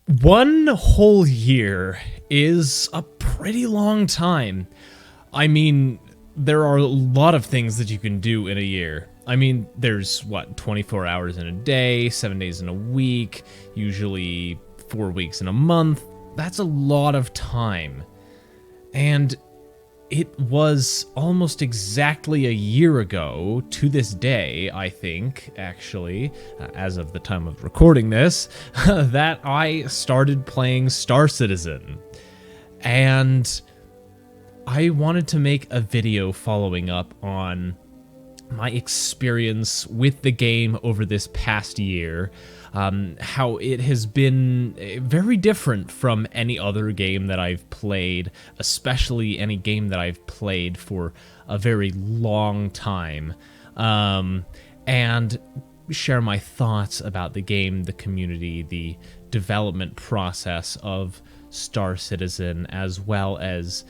One whole year is a pretty long time. I mean, there are a lot of things that you can do in a year. I mean, there's, 24 hours in a day, 7 days in a week, usually 4 weeks in a month. That's a lot of time. And it was almost exactly a year ago, to this day, I think, actually, as of the time of recording this, that I started playing Star Citizen. And I wanted to make a video following up on my experience with the game over this past year, how it has been very different from any other game that I've played, especially any game that I've played for a very long time, and share my thoughts about the game, the community, the development process of Star Citizen, as well as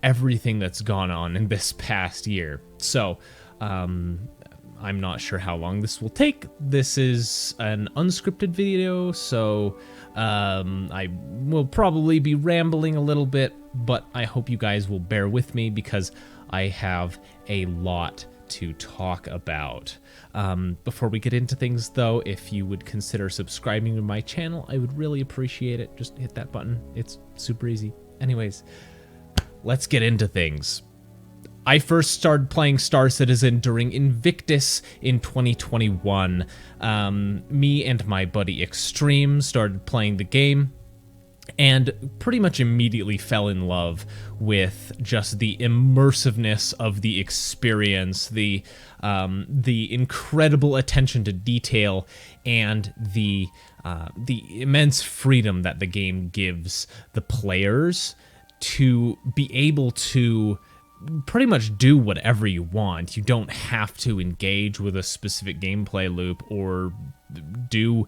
everything that's gone on in this past year. So, I'm not sure how long this will take. This is an unscripted video, so I will probably be rambling a little bit, but I hope you guys will bear with me because I have a lot to talk about. Before we get into things, though, if you would consider subscribing to my channel, I would really appreciate it. Just hit that button. It's super easy. Anyways, let's get into things. I first started playing Star Citizen during Invictus in 2021. Me and my buddy Extreme started playing the game and pretty much immediately fell in love with just the immersiveness of the experience, the incredible attention to detail, and the immense freedom that the game gives the players to be able to pretty much do whatever you want. You don't have to engage with a specific gameplay loop or do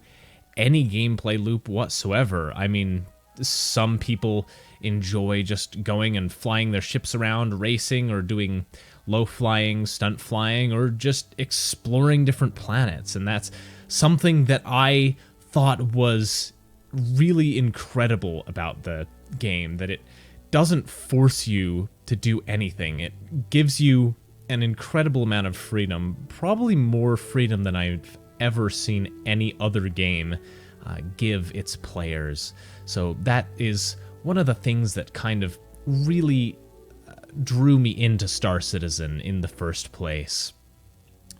any gameplay loop whatsoever. I mean, some people enjoy just going and flying their ships around, racing, or doing low flying, stunt flying, or just exploring different planets. And that's something that I thought was really incredible about the game, that it doesn't force you to do anything. It gives you an incredible amount of freedom, probably more freedom than I've ever seen any other game give its players. So that is one of the things that kind of really drew me into Star Citizen in the first place.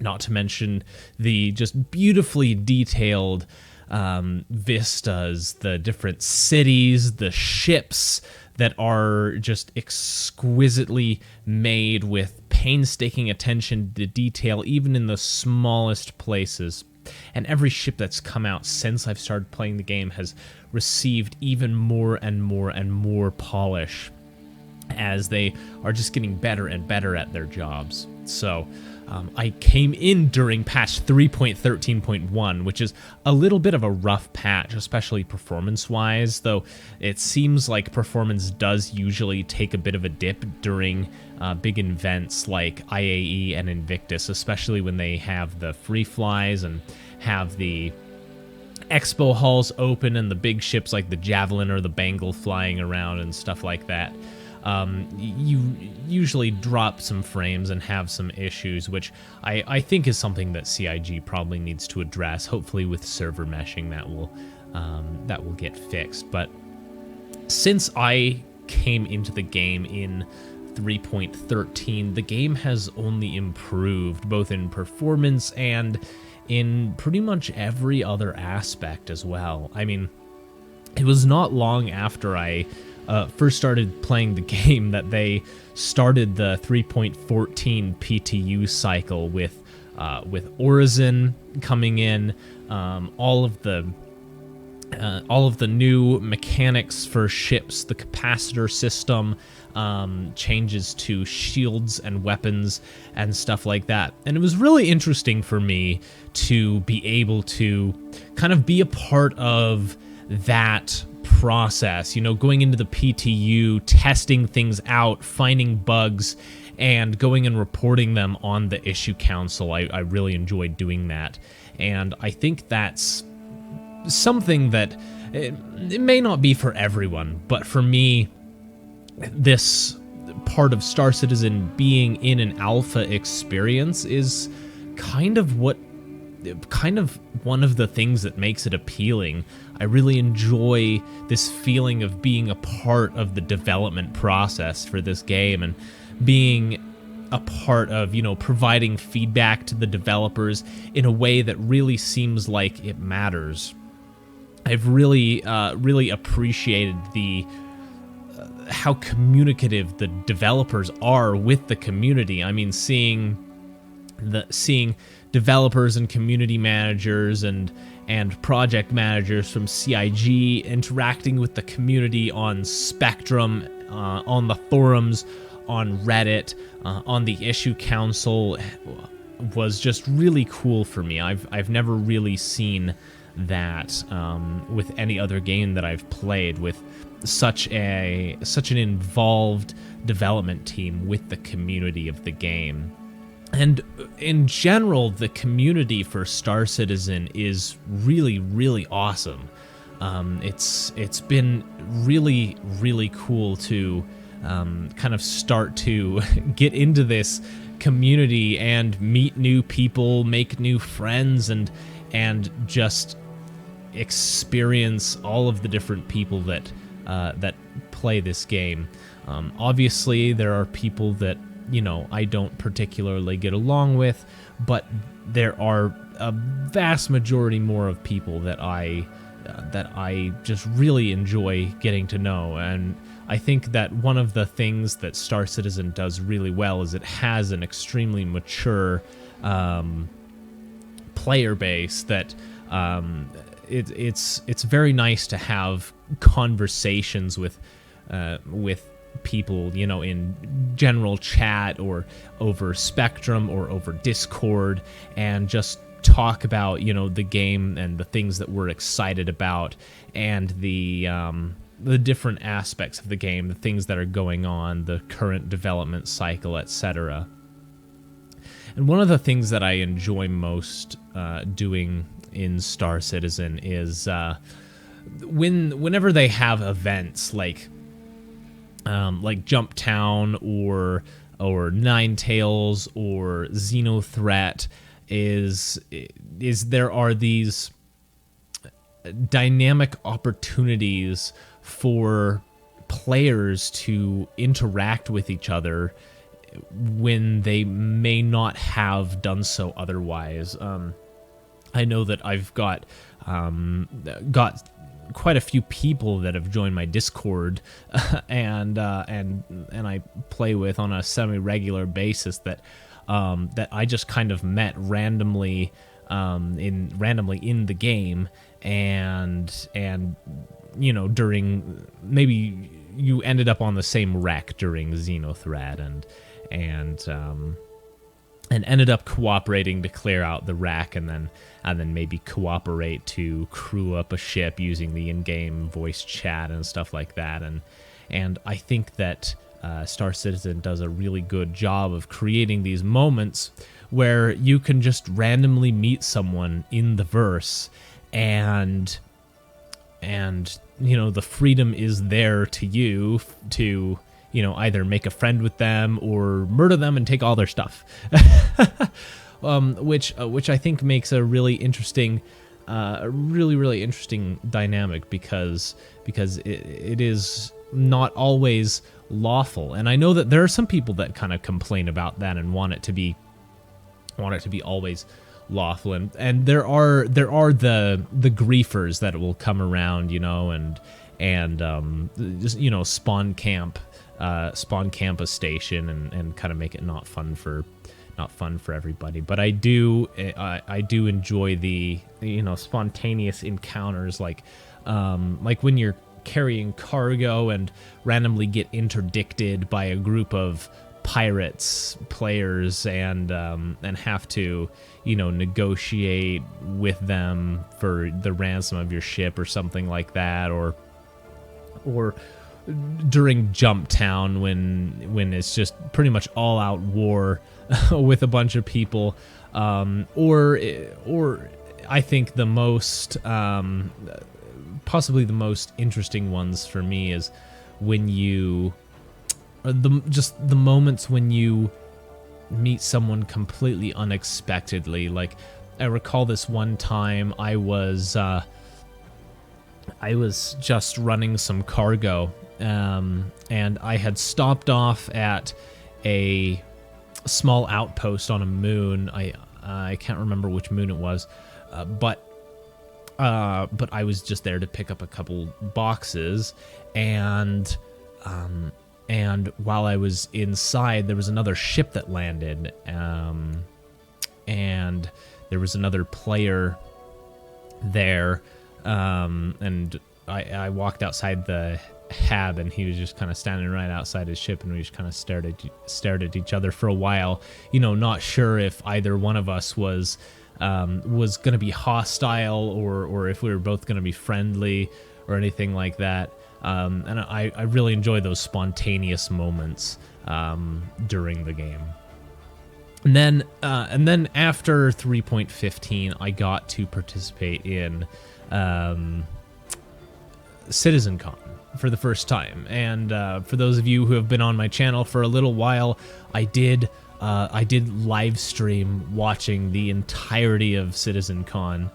Not to mention the just beautifully detailed vistas, the different cities, the ships that are just exquisitely made with painstaking attention to detail, even in the smallest places. And every ship that's come out since I've started playing the game has received even more and more and more polish as they are just getting better and better at their jobs. So I came in during patch 3.13.1, which is a little bit of a rough patch, especially performance-wise, though it seems like performance does usually take a bit of a dip during big events like IAE and Invictus, especially when they have the free flies and have the expo halls open and the big ships like the Javelin or the Bengal flying around and stuff like that. You usually drop some frames and have some issues, which I think is something that CIG probably needs to address. Hopefully with server meshing that will get fixed. But since I came into the game in 3.13, the game has only improved, both in performance and in pretty much every other aspect as well. I mean, it was not long after I first started playing the game that they started the 3.14 PTU cycle with Origin coming in, all of the new mechanics for ships, the capacitor system, changes to shields and weapons and stuff like that. And it was really interesting for me to be able to kind of be a part of that process, you know, going into the PTU, testing things out, finding bugs, and going and reporting them on the issue council. I really enjoyed doing that. And I think that's something that it may not be for everyone, but for me, this part of Star Citizen being in an alpha experience is kind of one of the things that makes it appealing. I really enjoy this feeling of being a part of the development process for this game and being a part of, providing feedback to the developers in a way that really seems like it matters. I've really appreciated how communicative the developers are with the community. I mean, seeing developers and community managers and project managers from CIG interacting with the community on Spectrum, on the forums, on Reddit, on the issue council was just really cool for me. I've never really seen that with any other game that I've played, with such an involved development team with the community of the game. And in general, the community for Star Citizen is really, really awesome. It's been really, really cool to kind of start to get into this community and meet new people, make new friends, and just experience all of the different people that play this game. Obviously, there are people that I don't particularly get along with, but there are a vast majority more of people that I just really enjoy getting to know. And I think that one of the things that Star Citizen does really well is it has an extremely mature player base that it's very nice to have conversations with people, in general chat or over Spectrum or over Discord, and just talk about the game and the things that we're excited about, and the different aspects of the game, the things that are going on, the current development cycle, etc. And one of the things that I enjoy most doing in Star Citizen is whenever they have events like Jump Town or Ninetales or Xenothreat, is there are these dynamic opportunities for players to interact with each other when they may not have done so otherwise. I know that I've got quite a few people that have joined my Discord and I play with on a semi-regular basis that I just kind of met randomly in the game, and during, maybe you ended up on the same wreck during Xenothreat and ended up cooperating to clear out the wreck, and then maybe cooperate to crew up a ship using the in-game voice chat and stuff like that. And I think that Star Citizen does a really good job of creating these moments where you can just randomly meet someone in the verse, and the freedom is there to you to either make a friend with them or murder them and take all their stuff. Which I think makes a really interesting, really interesting dynamic, because it is not always lawful. And I know that there are some people that kind of complain about that and want it to be always lawful, and there are the griefers that will come around, and just spawn camp a station and kind of make it not fun for everybody. But I do enjoy the spontaneous encounters, like when you're carrying cargo and randomly get interdicted by a group of pirates players and have to negotiate with them for the ransom of your ship or something like that, or during Jump Town when it's just pretty much all out war with a bunch of people, or I think the most possibly the most interesting ones for me is when you, just the moments when you meet someone completely unexpectedly. Like, I recall this one time I was just running some cargo, and I had stopped off at a small outpost on a moon. I can't remember which moon it was, but I was just there to pick up a couple boxes, and while I was inside, there was another ship that landed, and there was another player there, and I walked outside the hab, and he was just kind of standing right outside his ship, and we just kind of stared at each other for a while, not sure if either one of us was going to be hostile, or if we were both going to be friendly or anything like that. And I really enjoy those spontaneous moments during the game. And then after 3.15, I got to participate in CitizenCon for the first time. And for those of you who have been on my channel for a little while, I did live stream watching the entirety of CitizenCon.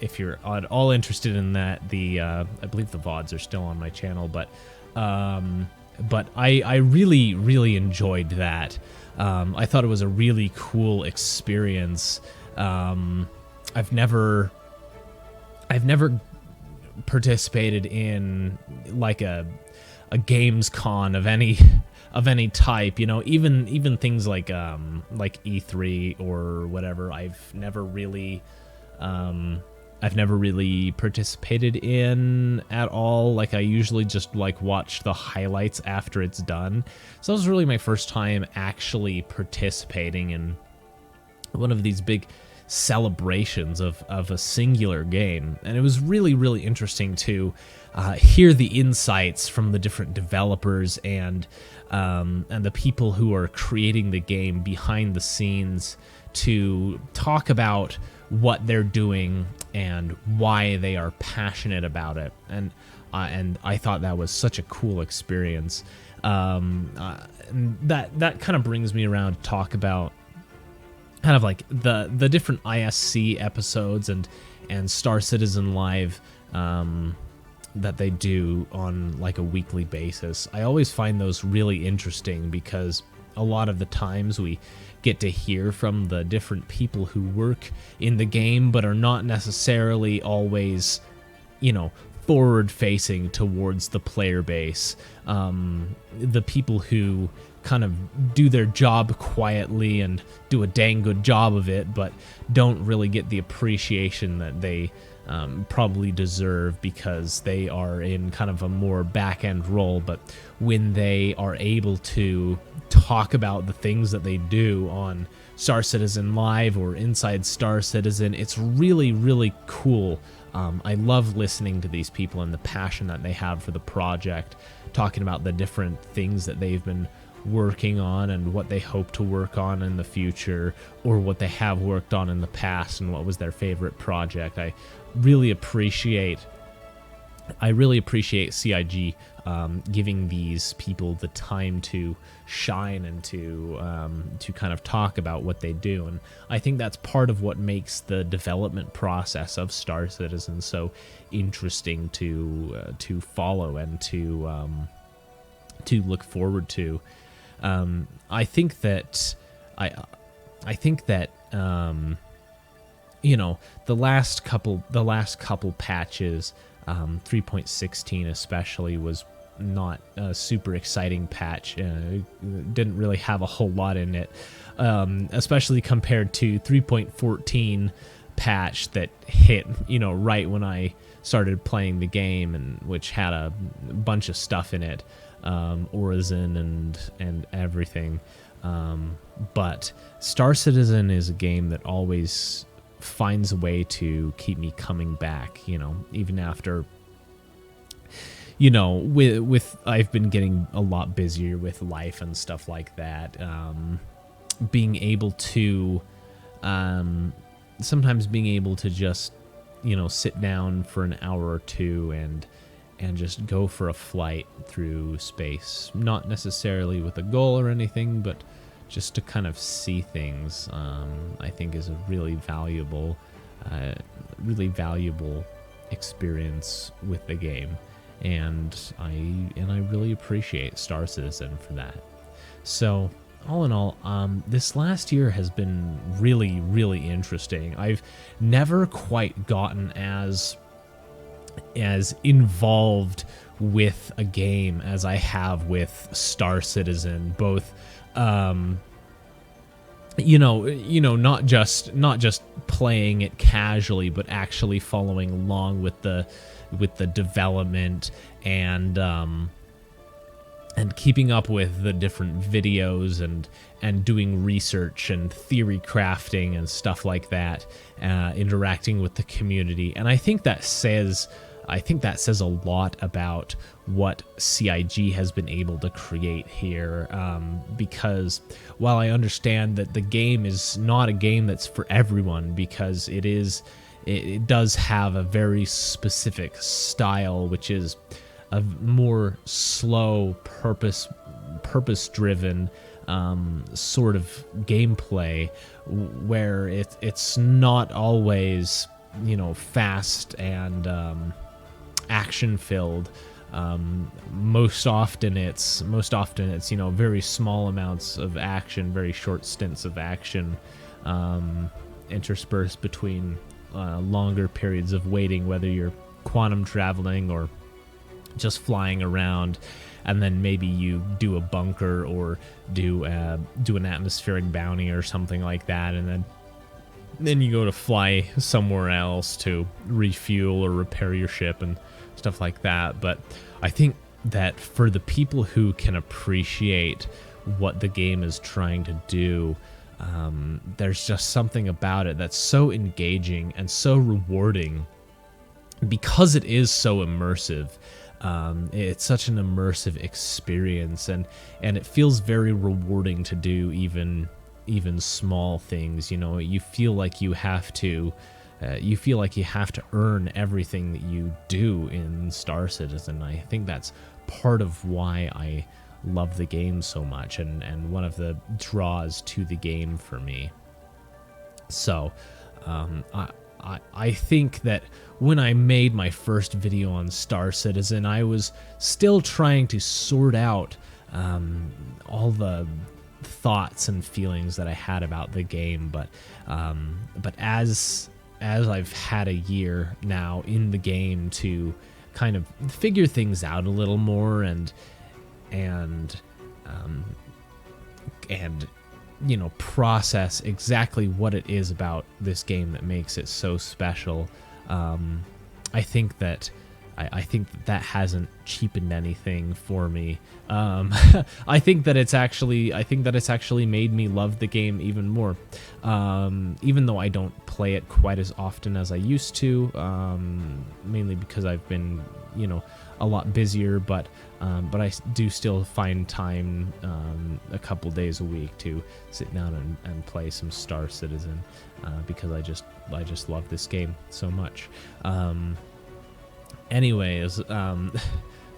If you're at all interested in that, I believe the VODs are still on my channel, but I really enjoyed that. I thought it was a really cool experience. I've never participated in like a games con of any type, even things like E3 or whatever. I've never really participated in at all. Like, I usually just watch the highlights after it's done. So that was really my first time actually participating in one of these big celebrations of a singular game, and it was really interesting to hear the insights from the different developers and the people who are creating the game behind the scenes, to talk about what they're doing and why they are passionate about it. And I thought that was such a cool experience. That kind of brings me around to talk about kind of like the different ISC episodes and Star Citizen Live that they do on like a weekly basis. I always find those really interesting, because a lot of the times we get to hear from the different people who work in the game, but are not necessarily always, forward facing towards the player base. The people who kind of do their job quietly and do a dang good job of it, but don't really get the appreciation that they probably deserve, because they are in kind of a more back-end role. But when they are able to talk about the things that they do on Star Citizen Live or inside Star Citizen, it's really cool. I love listening to these people and the passion that they have for the project, talking about the different things that they've been working on and what they hope to work on in the future, or what they have worked on in the past and what was their favorite project. I really appreciate CIG giving these people the time to shine and to kind of talk about what they do. And I think that's part of what makes the development process of Star Citizen so interesting to follow and to look forward to. I think that the last couple patches, 3.16 especially, was not a super exciting patch. Didn't really have a whole lot in it, especially compared to 3.14 patch that hit right when I started playing the game, and which had a bunch of stuff in it, Origin and everything. But Star Citizen is a game that always finds a way to keep me coming back, even after, with I've been getting a lot busier with life and stuff like that. Being able to, sometimes being able to just, sit down for an hour or two and just go for a flight through space, not necessarily with a goal or anything, but just to kind of see things, I think is a really valuable experience with the game, and I really appreciate Star Citizen for that. So all in all, this last year has been really, really interesting. I've never quite gotten as involved with a game as I have with Star Citizen, both not just playing it casually, but actually following along with the development and keeping up with the different videos and doing research and theory crafting and stuff like that, interacting with the community. And I think that says a lot about what CIG has been able to create here, because while I understand that the game is not a game that's for everyone, because it does have a very specific style, which is a more slow, purpose-driven sort of gameplay, where it's not always fast and action-filled. Most often it's very small amounts of action, very short stints of action, interspersed between longer periods of waiting, whether you're quantum traveling or just flying around, and then maybe you do a bunker or do an atmospheric bounty or something like that, and then you go to fly somewhere else to refuel or repair your ship and stuff like that. But I think that for the people who can appreciate what the game is trying to do, there's just something about it that's so engaging and so rewarding, because it is so immersive. It's such an immersive experience, and it feels very rewarding to do even small things. You feel like you have to earn everything that you do in Star Citizen. I think that's part of why I love the game so much, and one of the draws to the game for me. So I think that when I made my first video on Star Citizen, I was still trying to sort out all the thoughts and feelings that I had about the game, but as I've had a year now in the game to kind of figure things out a little more and process exactly what it is about this game that makes it so special, I think that hasn't cheapened anything for me. I think that it's actually made me love the game even more, even though I don't play it quite as often as I used to, mainly because I've been a lot busier, but I do still find time a couple days a week to sit down and play some Star Citizen, because I just love this game so much. Anyways,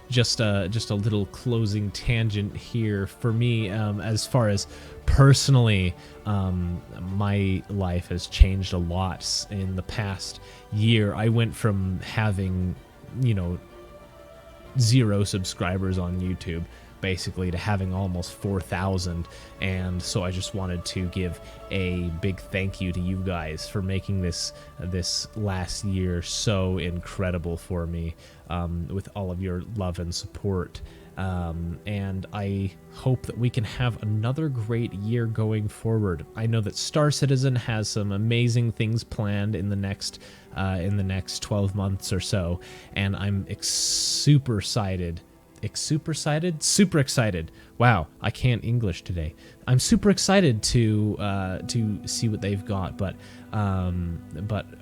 just a little closing tangent here for me. As far as personally, my life has changed a lot in the past year. I went from having 0 subscribers on YouTube, basically, to having almost 4,000, and so I just wanted to give a big thank you to you guys for making this last year so incredible for me, with all of your love and support, and I hope that we can have another great year going forward. I know that Star Citizen has some amazing things planned in the next 12 months or so, and I'm super excited super excited. Wow, I can't English today. I'm super excited to see what they've got, but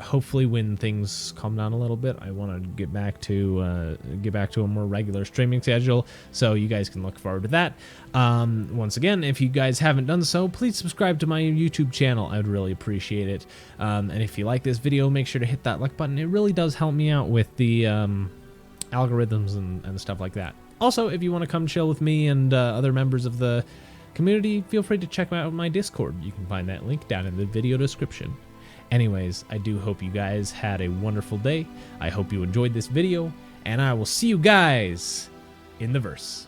hopefully when things calm down a little bit, I want to get back to a more regular streaming schedule, so you guys can look forward to that. Once again, if you guys haven't done so, please subscribe to my YouTube channel. I would really appreciate it. And if you like this video, make sure to hit that like button. It really does help me out with the algorithms and stuff like that. Also, if you want to come chill with me and other members of the community, feel free to check out my Discord. You can find that link down in the video description. Anyways, I do hope you guys had a wonderful day. I hope you enjoyed this video, and I will see you guys in the verse.